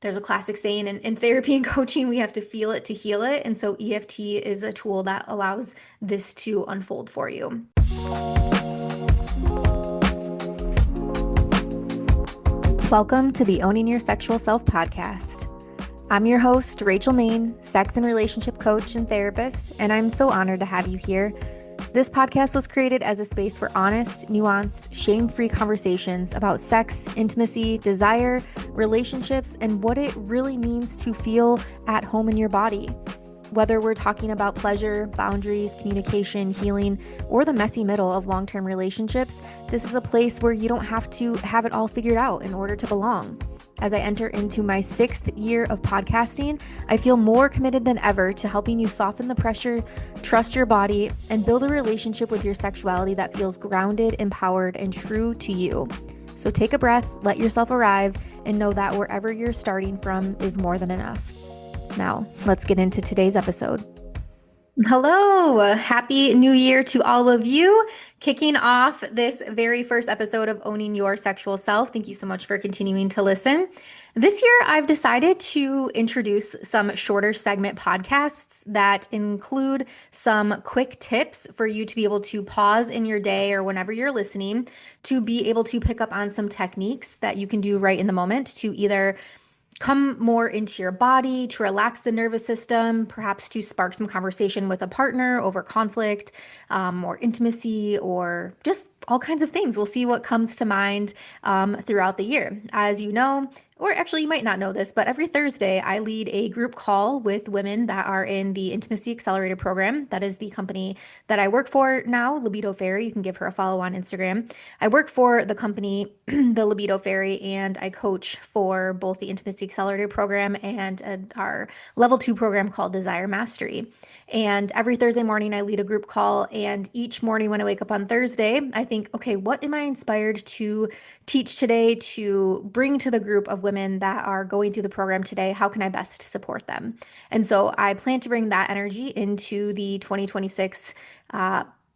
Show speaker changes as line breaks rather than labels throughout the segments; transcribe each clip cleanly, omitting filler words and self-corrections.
There's a classic saying in therapy and coaching, we have to feel it to heal it. And so EFT is a tool that allows this to unfold for you. Welcome to the Owning Your Sexual Self podcast. I'm your host, Rachel Main, sex and relationship coach and therapist, and I'm so honored to have you here. This podcast was created as a space for honest, nuanced, shame-free conversations about sex, intimacy, desire, relationships, and what it really means to feel at home in your body. Whether we're talking about pleasure, boundaries, communication, healing, or the messy middle of long-term relationships, this is a place where you don't have to have it all figured out in order to belong. As I enter into my 6th year of podcasting, I feel more committed than ever to helping you soften the pressure, trust your body, and build a relationship with your sexuality that feels grounded, empowered, and true to you. So take a breath, let yourself arrive, and know that wherever you're starting from is more than enough. Now, let's get into today's episode. Hello, happy new year to all of you. Kicking off this very first episode of Owning Your Sexual Self. Thank you so much for continuing to listen. This year, I've decided to introduce some shorter segment podcasts that include some quick tips for you to be able to pause in your day or whenever you're listening to be able to pick up on some techniques that you can do right in the moment to either come more into your body, to relax the nervous system, perhaps to spark some conversation with a partner over conflict, or intimacy, or just all kinds of things. We'll see what comes to mind throughout the year. As you know, or actually you might not know this, but every Thursday I lead a group call with women that are in the Intimacy Accelerator program. That is the company that I work for now, Libido Fairy. You can give her a follow on Instagram. I work for the company, the Libido Fairy, and I coach for both the Intimacy Accelerator program and our level 2 program called Desire Mastery. And every Thursday morning, I lead a group call. And each morning when I wake up on Thursday, I think, okay, what am I inspired to teach today, to bring to the group of women that are going through the program today? How can I best support them? And so I plan to bring that energy into the 2026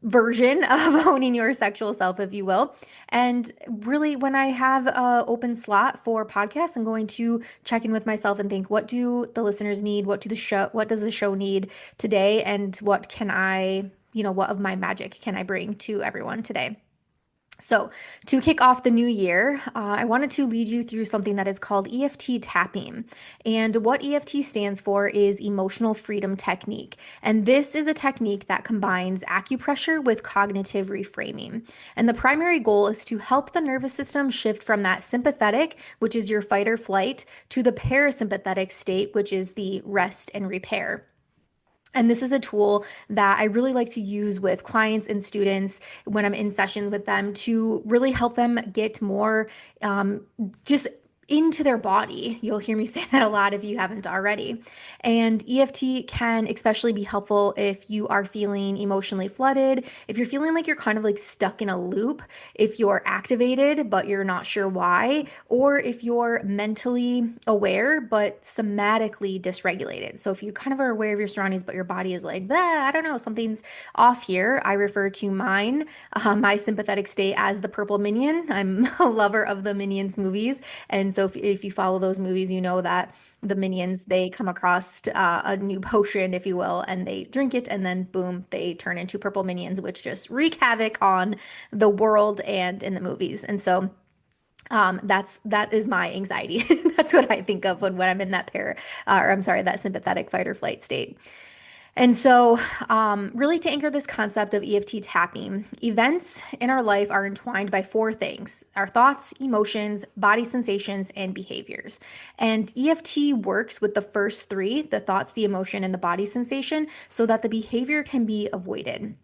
version of Owning Your Sexual Self, if you will. And really, when I have an open slot for podcasts, I'm going to check in with myself and think, what do the listeners need? What does the show need today? And what can what of my magic can I bring to everyone today? So to kick off the new year, I wanted to lead you through something that is called EFT tapping. And what EFT stands for is Emotional Freedom Technique. And this is a technique that combines acupressure with cognitive reframing. And the primary goal is to help the nervous system shift from that sympathetic, which is your fight or flight, to the parasympathetic state, which is the rest and repair. And this is a tool that I really like to use with clients and students when I'm in sessions with them to really help them get more just into their body. You'll hear me say that a lot if you haven't already. And EFT can especially be helpful if you are feeling emotionally flooded, if you're feeling like you're kind of like stuck in a loop, if you're activated but you're not sure why, or if you're mentally aware but somatically dysregulated. So if you kind of are aware of your surroundings but your body is like, I don't know, something's off here. I refer to my sympathetic state as the purple minion. I'm a lover of the Minions movies. And so if you follow those movies, you know that the minions, they come across a new potion, if you will, and they drink it, and then boom, they turn into purple minions, which just wreak havoc on the world and in the movies. And so that is my anxiety. That's what I think of when I'm in that sympathetic fight or flight state. And so, really to anchor this concept of EFT tapping, events in our life are entwined by 4 things: our thoughts, emotions, body sensations, and behaviors. And EFT works with the first 3, the thoughts, the emotion, and the body sensation, so that the behavior can be avoided.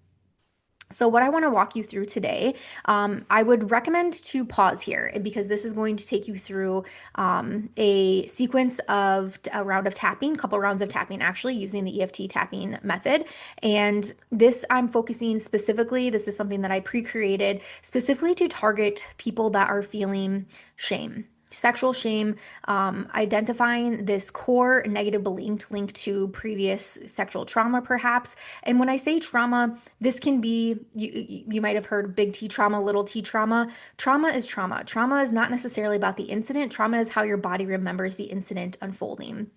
So what I want to walk you through today, I would recommend to pause here because this is going to take you through a sequence of a round of tapping, couple rounds of tapping actually using the EFT tapping method. And this I'm focusing specifically, this is something that I pre-created specifically to target people that are feeling shame. sexual shame, identifying this core negative belief linked to previous sexual trauma, perhaps. And when I say trauma, this can be, you might have heard big T trauma, little t trauma. Trauma is trauma. Trauma is not necessarily about the incident. Trauma is how your body remembers the incident unfolding.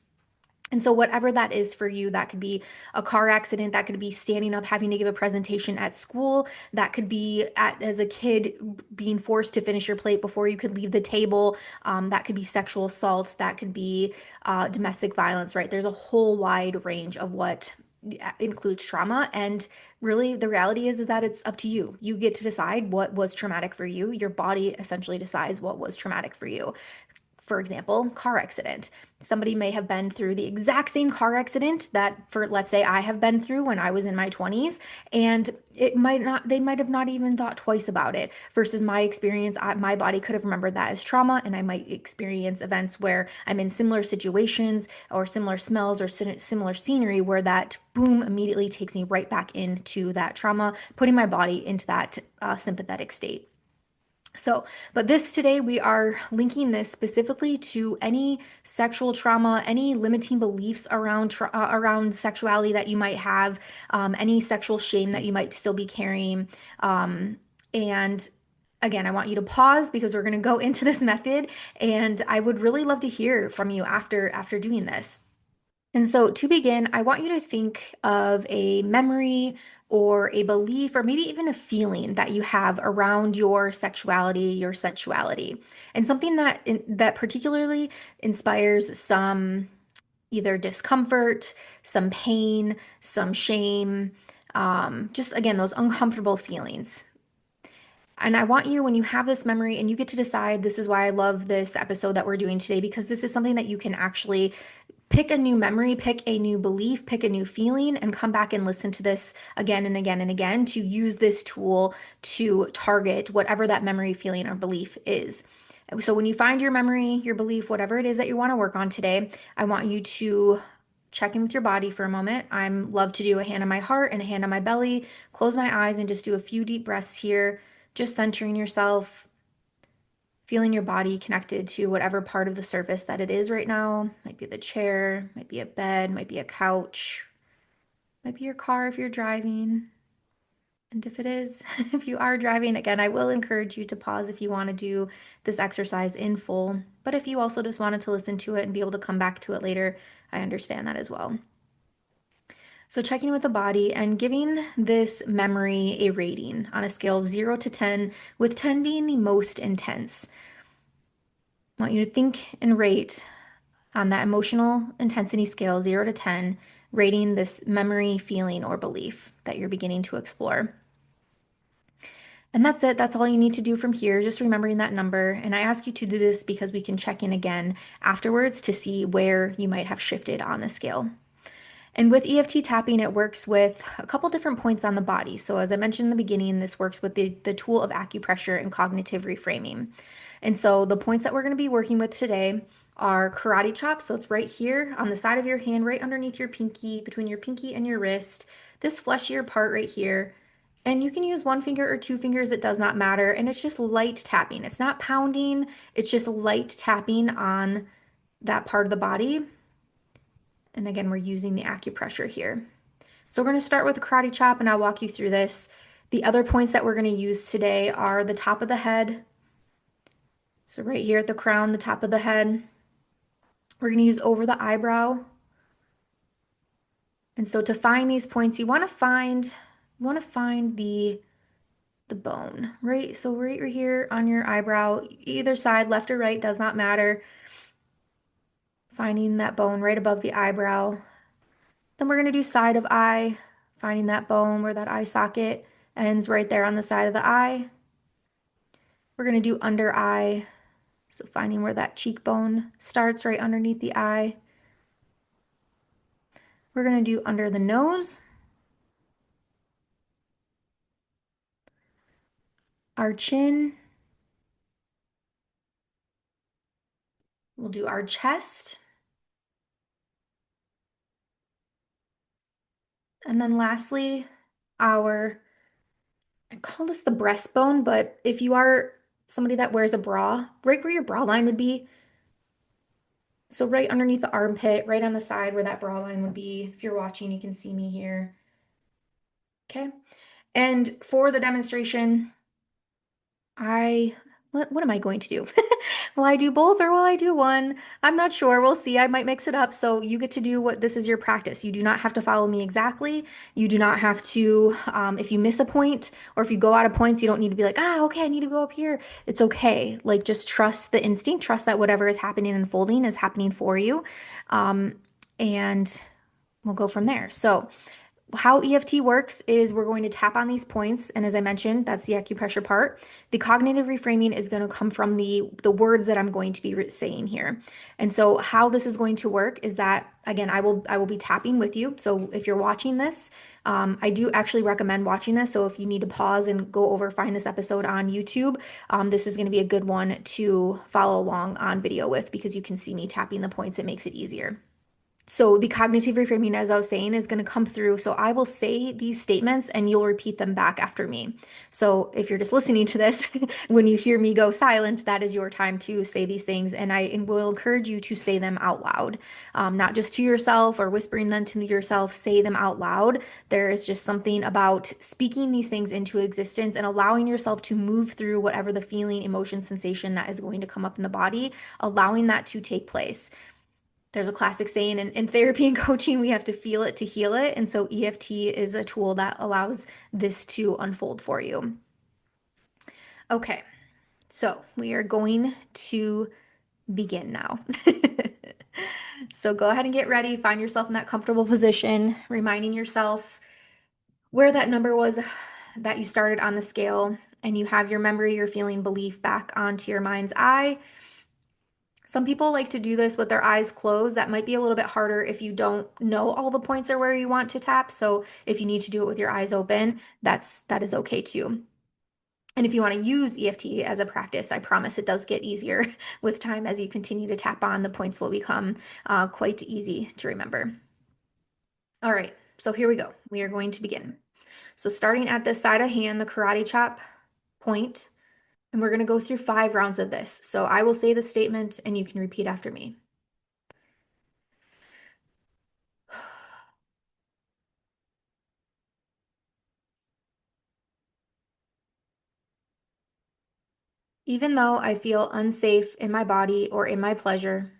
And so, whatever that is for you, that could be a car accident, that could be standing up, having to give a presentation at school, that could be as a kid being forced to finish your plate before you could leave the table, that could be sexual assault, that could be domestic violence, right? There's a whole wide range of what includes trauma. And really, the reality is that it's up to you. You get to decide what was traumatic for you. Your body essentially decides what was traumatic for you. For example, car accident. Somebody may have been through the exact same car accident that, for let's say, I have been through when I was in my 20s, and they might have not even thought twice about it. Versus my experience, my body could have remembered that as trauma, and I might experience events where I'm in similar situations or similar smells or similar scenery where that boom immediately takes me right back into that trauma, putting my body into that sympathetic state. So, but this today, we are linking this specifically to any sexual trauma, any limiting beliefs around sexuality that you might have, any sexual shame that you might still be carrying. And again, I want you to pause because we're going to go into this method, and I would really love to hear from you after doing this. And so, to begin, I want you to think of a memory or a belief or maybe even a feeling that you have around your sexuality, your sensuality, and something that particularly inspires some either discomfort, some pain, some shame, just again, those uncomfortable feelings. And I want you, when you have this memory, and you get to decide, this is why I love this episode that we're doing today, because this is something that you can actually pick a new memory, pick a new belief, pick a new feeling, and come back and listen to this again and again and again to use this tool to target whatever that memory, feeling, or belief is. So when you find your memory, your belief, whatever it is that you want to work on today, I want you to check in with your body for a moment. I love to do a hand on my heart and a hand on my belly, close my eyes and just do a few deep breaths here, just centering yourself, feeling your body connected to whatever part of the surface that it is right now. Might be the chair, might be a bed, might be a couch, might be your car if you're driving. And if it is, if you are driving, again, I will encourage you to pause if you want to do this exercise in full. But if you also just wanted to listen to it and be able to come back to it later, I understand that as well. So, checking with the body and giving this memory a rating on a scale of 0 to 10, with 10 being the most intense. I want you to think and rate on that emotional intensity scale, 0 to 10, rating this memory, feeling, or belief that you're beginning to explore. And that's it. That's all you need to do from here, just remembering that number. And I ask you to do this because we can check in again afterwards to see where you might have shifted on the scale. And with EFT tapping, it works with a couple different points on the body. So as I mentioned in the beginning, this works with the tool of acupressure and cognitive reframing. And so the points that we're going to be working with today are karate chop. So it's right here on the side of your hand, right underneath your pinky, between your pinky and your wrist, this fleshier part right here. And you can use one finger or two fingers, it does not matter. And it's just light tapping. It's not pounding, it's just light tapping on that part of the body. And again, we're using the acupressure here. So we're going to start with a karate chop and I'll walk you through this. The other points that we're going to use today are the top of the head. So right here at the crown, the top of the head. We're going to use over the eyebrow. And so to find these points, you want to find the bone, right? So right here on your eyebrow, either side, left or right, does not matter. Finding that bone right above the eyebrow. Then we're going to do side of eye, finding that bone where that eye socket ends right there on the side of the eye. We're going to do under eye, so finding where that cheekbone starts right underneath the eye. We're going to do under the nose, our chin. We'll do our chest. And then lastly, I call this the breastbone, but if you are somebody that wears a bra, right where your bra line would be. So right underneath the armpit, right on the side where that bra line would be. If you're watching, you can see me here. Okay. And for the demonstration, what am I going to do? Will I do both or will I do one? I'm not sure. We'll see. I might mix it up. So you get to do what this is your practice. You do not have to follow me exactly. You do not have to, if you miss a point or if you go out of points, you don't need to be like, okay, I need to go up here. It's okay. Like just trust the instinct, trust that whatever is happening and unfolding is happening for you. Um, and we'll go from there. So, how EFT works is we're going to tap on these points, and as I mentioned, that's the acupressure part. The cognitive reframing is going to come from the words that I'm going to be saying here. And so how this is going to work is that again, I will be tapping with you. So if you're watching this, I do actually recommend watching this. So if you need to pause and go over find this episode on YouTube, this is going to be a good one to follow along on video with because you can see me tapping the points. It makes it easier. So the cognitive reframing, as I was saying, is going to come through. So I will say these statements and you'll repeat them back after me. So if you're just listening to this, when you hear me go silent, that is your time to say these things. And I will encourage you to say them out loud, not just to yourself or whispering them to yourself, say them out loud. There is just something about speaking these things into existence and allowing yourself to move through whatever the feeling, emotion, sensation that is going to come up in the body, allowing that to take place. There's a classic saying in therapy and coaching, we have to feel it to heal it. And so EFT is a tool that allows this to unfold for you. Okay, so we are going to begin now. So go ahead and get ready. Find yourself in that comfortable position, reminding yourself where that number was that you started on the scale, and you have your memory, your feeling, belief back onto your mind's eye. Some people like to do this with their eyes closed. That might be a little bit harder if you don't know all the points are where you want to tap. So if you need to do it with your eyes open, that is okay too. And if you want to use EFT as a practice, I promise it does get easier with time as you continue to tap on. The points will become quite easy to remember. All right, so here we go. We are going to begin. So starting at the side of hand, the karate chop point, and we're going to go through 5 rounds of this. So I will say the statement and you can repeat after me. Even though I feel unsafe in my body or in my pleasure,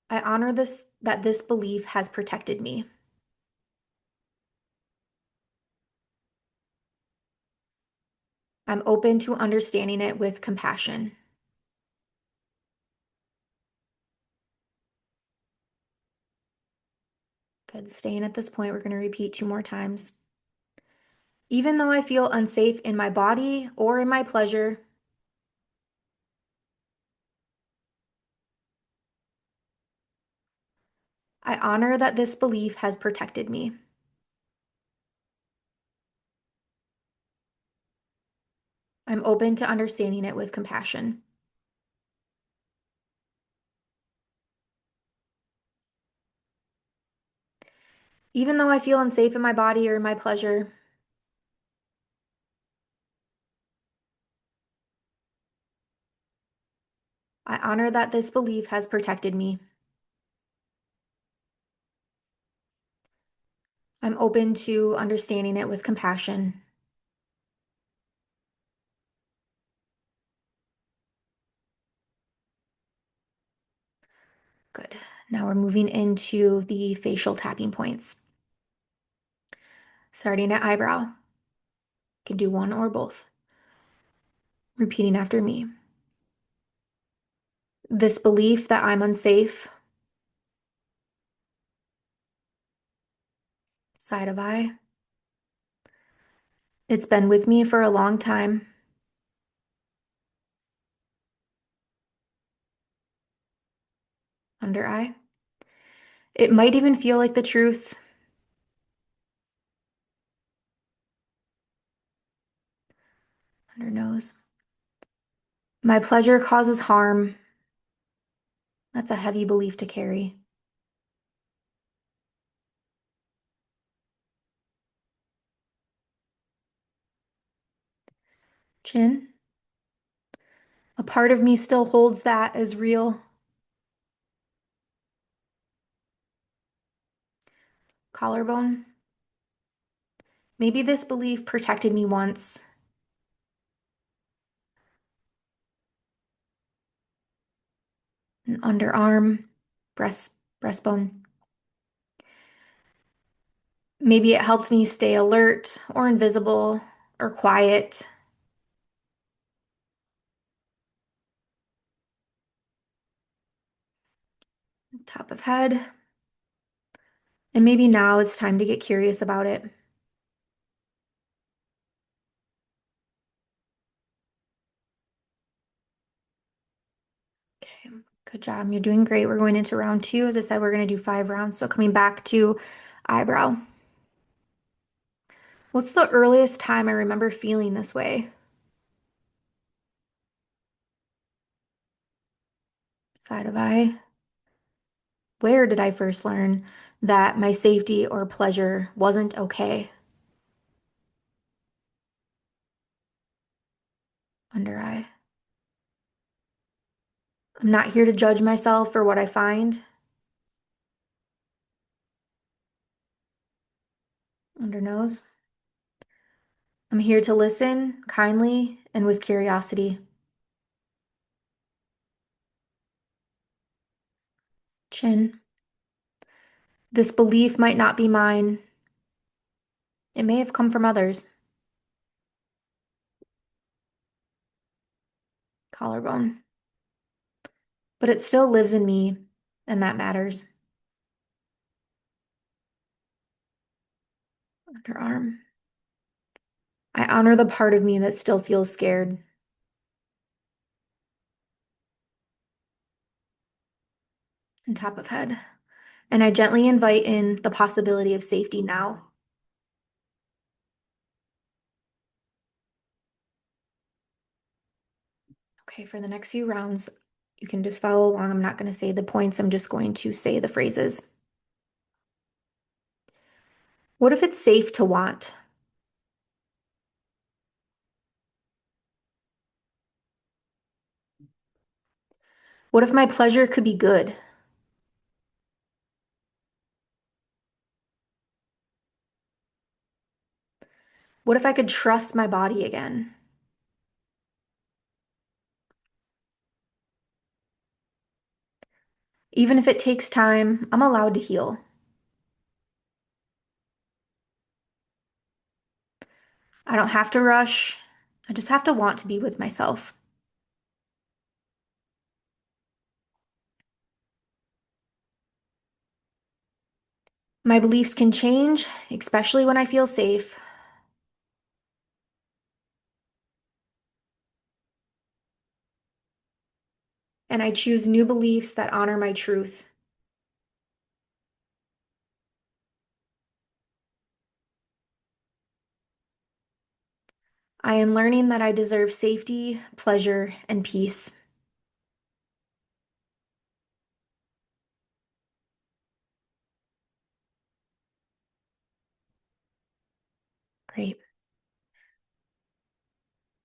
I honor this belief has protected me. I'm open to understanding it with compassion. Good. Staying at this point, we're going to repeat 2 more times. Even though I feel unsafe in my body or in my pleasure, I honor that this belief has protected me. I'm open to understanding it with compassion. Even though I feel unsafe in my body or in my pleasure, I honor that this belief has protected me. I'm open to understanding it with compassion. Good. Now we're moving into the facial tapping points. Starting at eyebrow. You can do one or both. Repeating after me. This belief that I'm unsafe. Side of eye. It's been with me for a long time. Under eye. It might even feel like the truth. Under nose. My pleasure causes harm. That's a heavy belief to carry. Chin. A part of me still holds that as real. Collarbone. Maybe this belief protected me once. An underarm, breastbone. Maybe it helped me stay alert or invisible or quiet. Top of head. And maybe now it's time to get curious about it. Okay, good job. You're doing great. We're going into round two. As I said, we're going to do 5 rounds. So coming back to eyebrow. What's the earliest time I remember feeling this way? Side of eye. Where did I first learn that my safety or pleasure wasn't okay? Under eye. I'm not here to judge myself for what I find. Under nose. I'm here to listen kindly and with curiosity. Chin. This belief might not be mine. It may have come from others. Collarbone. But it still lives in me, and that matters. Underarm. I honor the part of me that still feels scared. And top of head. And I gently invite in the possibility of safety now. Okay, for the next few rounds, you can just follow along. I'm not going to say the points, I'm just going to say the phrases. What if it's safe to want? What if my pleasure could be good? What if I could trust my body again? Even if it takes time, I'm allowed to heal. I don't have to rush. I just have to want to be with myself. My beliefs can change, especially when I feel safe. And I choose new beliefs that honor my truth. I am learning that I deserve safety, pleasure, and peace. Great.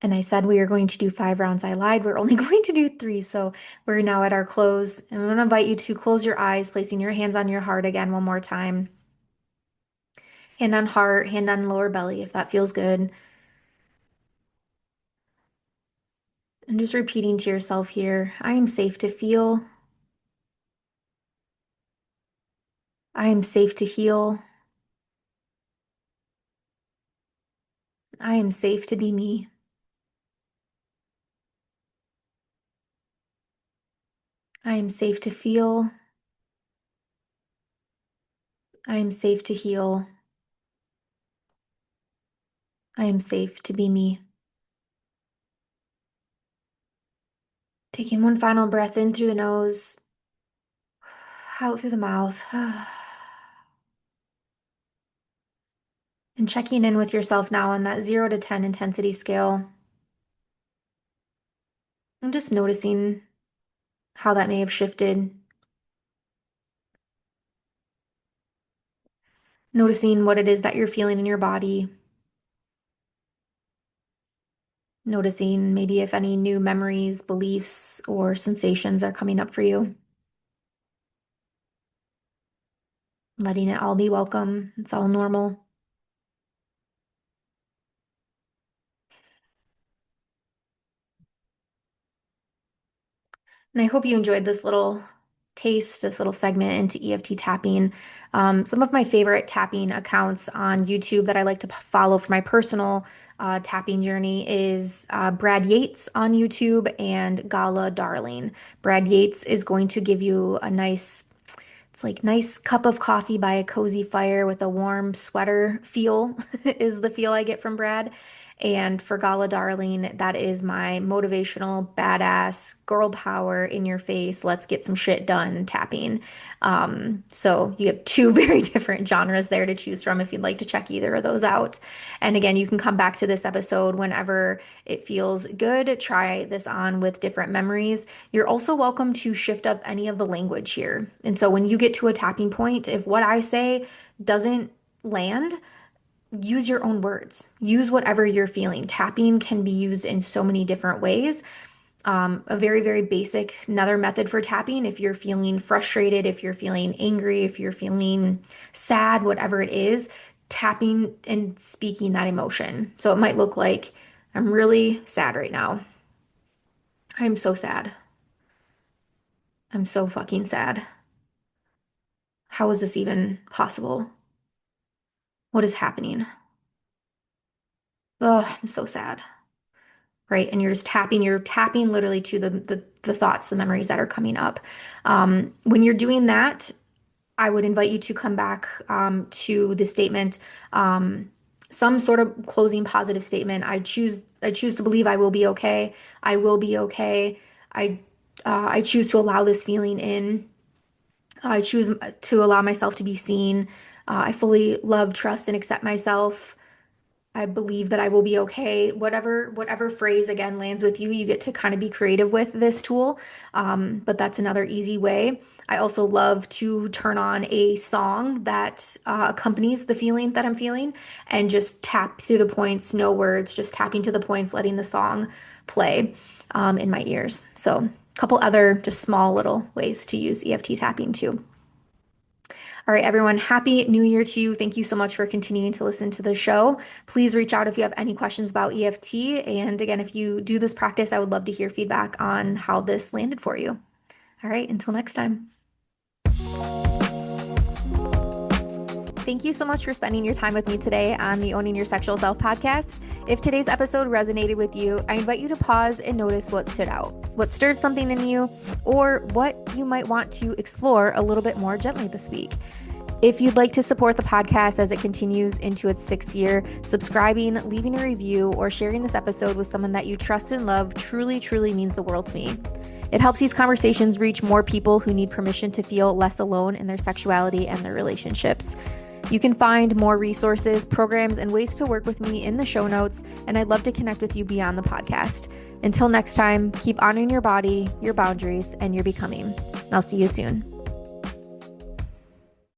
And I said we are going to do 5 rounds. I lied. We're only going to do three. So we're now at our close. And I'm going to invite you to close your eyes, placing your hands on your heart again one more time. Hand on heart, hand on lower belly, if that feels good. And just repeating to yourself here, I am safe to feel. I am safe to heal. I am safe to be me. I am safe to feel. I am safe to heal. I am safe to be me. Taking one final breath in through the nose, out through the mouth. And checking in with yourself now on that 0 to 10 intensity scale. And just noticing how that may have shifted. Noticing what it is that you're feeling in your body. Noticing maybe if any new memories, beliefs, or sensations are coming up for you. Letting it all be welcome. It's all normal. And I hope you enjoyed this little taste, this little segment into EFT tapping. Some of my favorite tapping accounts on YouTube that I like to follow for my personal tapping journey is Brad Yates on YouTube and Gala Darling. Brad Yates is going to give you a nice, it's like nice cup of coffee by a cozy fire with a warm sweater feel is the feel I get from Brad. And for Gala Darling, that is my motivational, badass, girl power in your face, let's get some shit done tapping. So you have two very different genres there to choose from if you'd like to check either of those out. And again, you can come back to this episode whenever it feels good. Try this on with different memories. You're also welcome to shift up any of the language here. And so when you get to a tapping point, if what I say doesn't land, use your own words. Use whatever you're feeling. Tapping can be used in so many different ways. A very, very basic, another method for tapping, if you're feeling frustrated, if you're feeling angry, if you're feeling sad, whatever it is, tapping and speaking that emotion. So it might look like, I'm really sad right now. I'm so sad. I'm so fucking sad. How is this even possible? What is happening? Oh, I'm so sad. Right? And you're tapping literally to the thoughts, the memories that are coming up. When you're doing that, I would invite you to come back to the statement, some sort of closing positive statement. I choose to believe I will be okay. I will be okay. I choose to allow this feeling in. I choose to allow myself to be seen. I fully love, trust, and accept myself. I believe that I will be okay. Whatever phrase again lands with you, you get to kind of be creative with this tool. But that's another easy way. I also love to turn on a song that accompanies the feeling that I'm feeling and just tap through the points, no words, just tapping to the points, letting the song play in my ears. So, a couple other just small little ways to use EFT tapping too. All right, everyone, happy new year to you. Thank you so much for continuing to listen to the show. Please reach out if you have any questions about EFT. And again, if you do this practice, I would love to hear feedback on how this landed for you. All right, until next time. Thank you so much for spending your time with me today on the Owning Your Sexual Self podcast. If today's episode resonated with you, I invite you to pause and notice what stood out, what stirred something in you, or what you might want to explore a little bit more gently this week. If you'd like to support the podcast as it continues into its 6th year, subscribing, leaving a review, or sharing this episode with someone that you trust and love truly, truly means the world to me. It helps these conversations reach more people who need permission to feel less alone in their sexuality and their relationships. You can find more resources, programs, and ways to work with me in the show notes, and I'd love to connect with you beyond the podcast. Until next time, keep honoring your body, your boundaries, and your becoming. I'll see you soon.